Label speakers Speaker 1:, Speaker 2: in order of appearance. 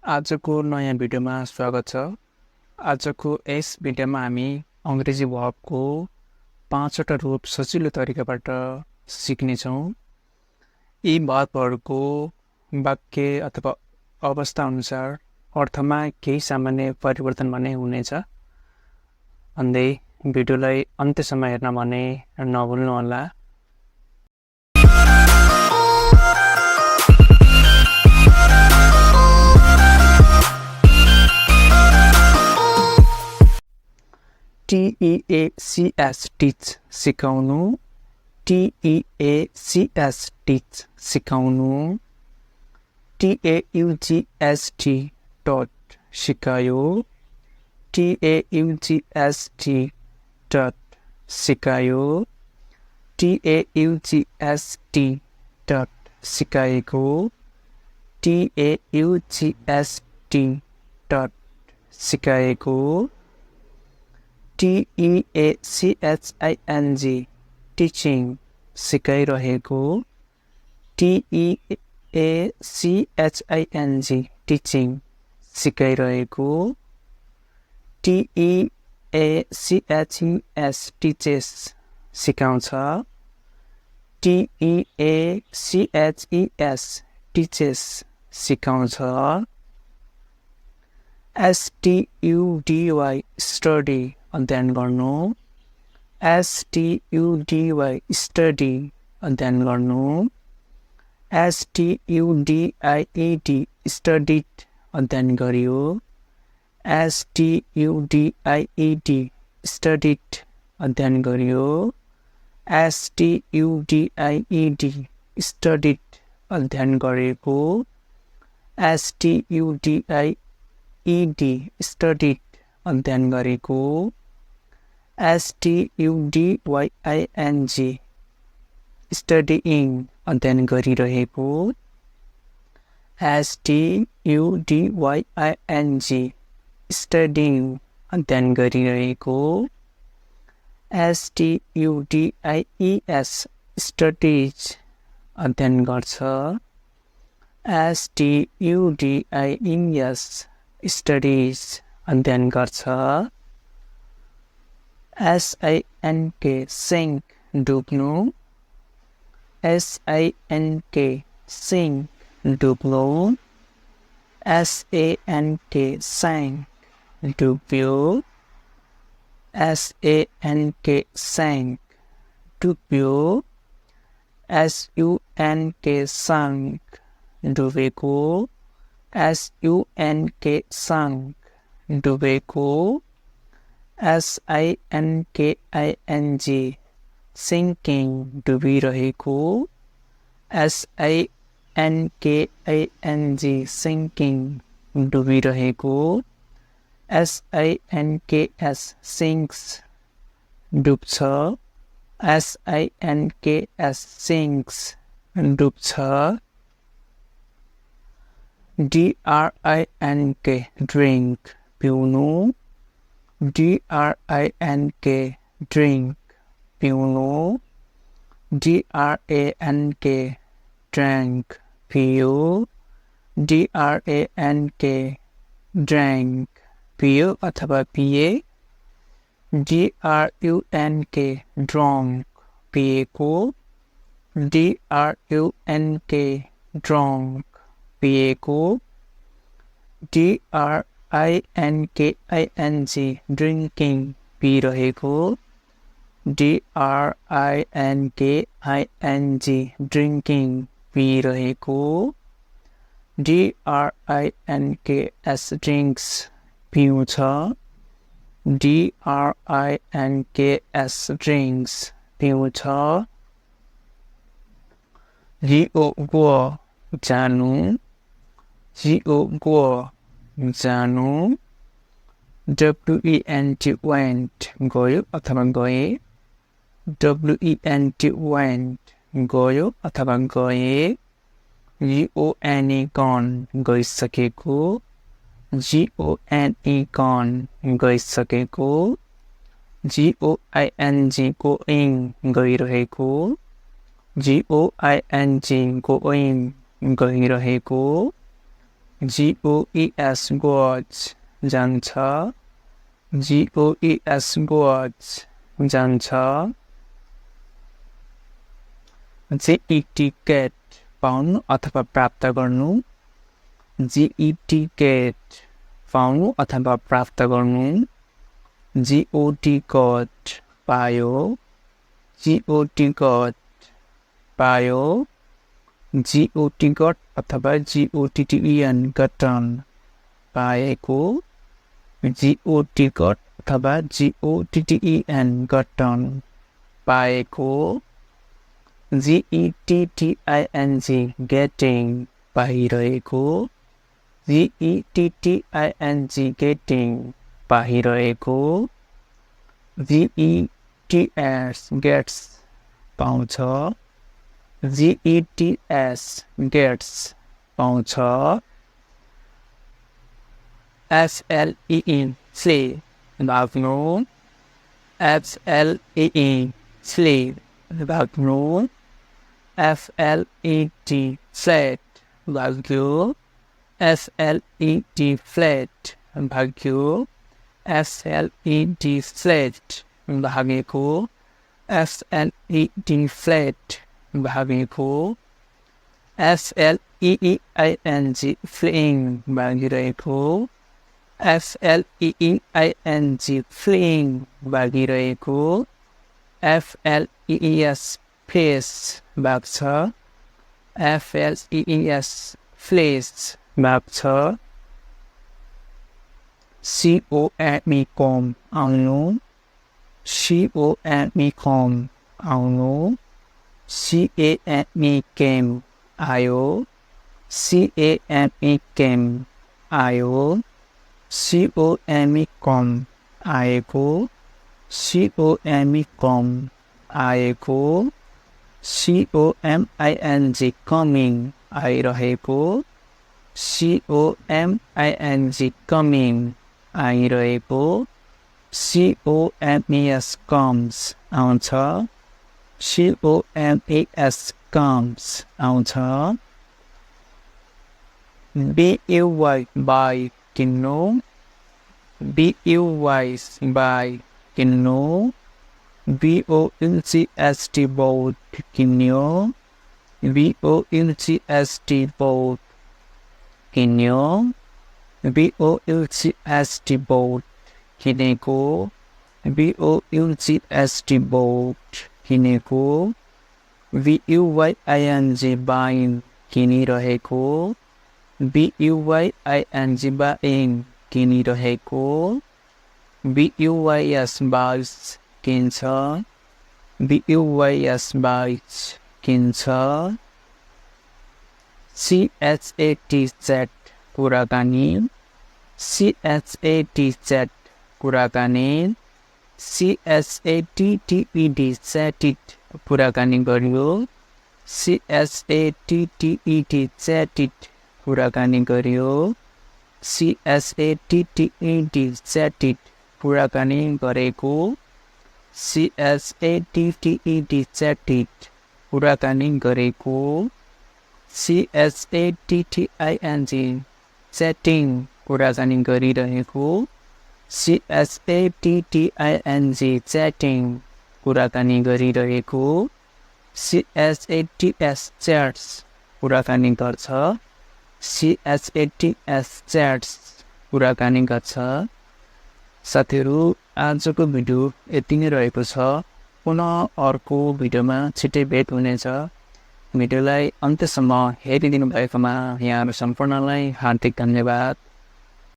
Speaker 1: आजको नयाँ भिडियोमा स्वागत छ। आजको यस भिडियोमा हामी अंग्रेजी verbको 5वटा रूप सजिलो तरिकाबाट सिक्नेछौँ। यी verbहरूको वाक्य अथवा अवस्था अनुसार अर्थमा केही सामान्य परिवर्तन भने हुनेछ। भन्दै भिडियोलाई अन्त्यसम्म हेर्न भने नभुल्नुहोला। TEACS teach सिकाउनु, TEACS teach सिकाउनु, TAUGST taught सिकायो, TAUGST taught सिकायो, TAUGST taught सिकाएको, TAUGST taught सिकाएको, TEACHING teaching सिकाइरहेको, TEACHING teaching सिकाइरहेको, TEACHES teaches सिकाउँछ, TEACHES teaches सिकाउँछ, STUDY study अध्ययन गर्नु, STUDY study अध्ययन गर्नु, STUDIED studied अध्ययन गरियो, STUDIED studied अध्ययन गरियो, STUDIED studied अध्ययन गरेको, STUDIED studied अध्ययन गरेको, STUDYING studying अध्ययन गरिरहेको, STUDYING studying अध्ययन गरिरहेको, STUDIES studies अध्ययन गर्छ, STUDIES studies अध्ययन गर्छ, SINK sink डुब्नु, SINK sink डुब्नु, SANK sank डुब्यो, SANK sank डुब्यो, SUNK sunk डुबेको, SUNK sunk डुबेको, SINKING sinking डुबिरहेको, SINKING sinking डुबिरहेको, SINKS sinks डुब्छ, SINKS sinks डुब्छ, DRINK drink पिउनु, DRINK drink पिउनु, DRANK drank पियो, DRANK drank पियो अथवा पिए, DRUNK drunk पिएको, DRUNK drunk पिएको, DRINKING drinking पिरहेको, DRINKING drinking पिरहेको, DRINKS drinks पिउँछ, DRINKS drinks पिउँछ, GO जानु, GO जानु, WENT went गयो अथवा गए, WENT went गयो अथवा गए, GONE gone गइसकेको, GONE gone गइसकेको, GOING going गइरहेको, GOING going गइरहेको, GOES goes जान्छ GOES goes जान्छ GET get पाउनु अथवा प्राप्त गर्नु GET get पाउनु अथवा प्राप्त गर्नु GOT got पायो GOT got पायो GOT got अथवा GOTTEN gotten पाएको GOT got अथवा GOTTEN gotten पाएको GETTING getting पाइरहेको GETTING getting पाइरहेको GETS gets पाउँछ GETS gets पाउँछ SLEE sleep लाग्नु SLEE sleep लाग्नु FLET flat लाग्यो FLET flat भाग्यो FLET flat भागेको FLET flat भागेको FLEEING fleeing भागिरहेको FLEEING fleeing भागिरहेको FLEES face भाग्छ FLEES face भाग्छ COME com आउनु COME com आउनु CAME came आयो CAME came आयो COME com आएको COME com आएको COMING coming आइरहेको COMING coming आइरहेको COMES comes आउँछ COMES comes आउँछ BUY by किन्नु BUY by किन्नु BOUGST boat किन्यो BOUGST boat किन्यो BOUGST boat किनेको BOUGST boat किनेको BUYING buying किनिरहेको BUYING buying किनिरहेको BUYS buys किन्छ BUYS buys किन्छ CHAT chat कुराकानी CHAT chat कुराकानी CHATTED chatted कुराकानी गरियो CHATTED chatted कुराकानी गरियो CHATTED chatted कुराकानी गरेको CHATTED chatted कुराकानी गरेको CHATTING chatting कुराकानी गरिरहेको CHATTING chatting कुराकानी गरिरहेको CHATS chats कुराकानी गर्छ CHATS chats कुराकानी गर्छ साथीहरू आजको भिडियो यति नै रहेको छ पुनः अर्को भिडियोमा छिटै भेट हुनेछ भिडियोलाई अन्त्यसम्म हेरिदिनु भएकोमा यहाँहरू सम्पूर्णलाई हार्दिक धन्यवाद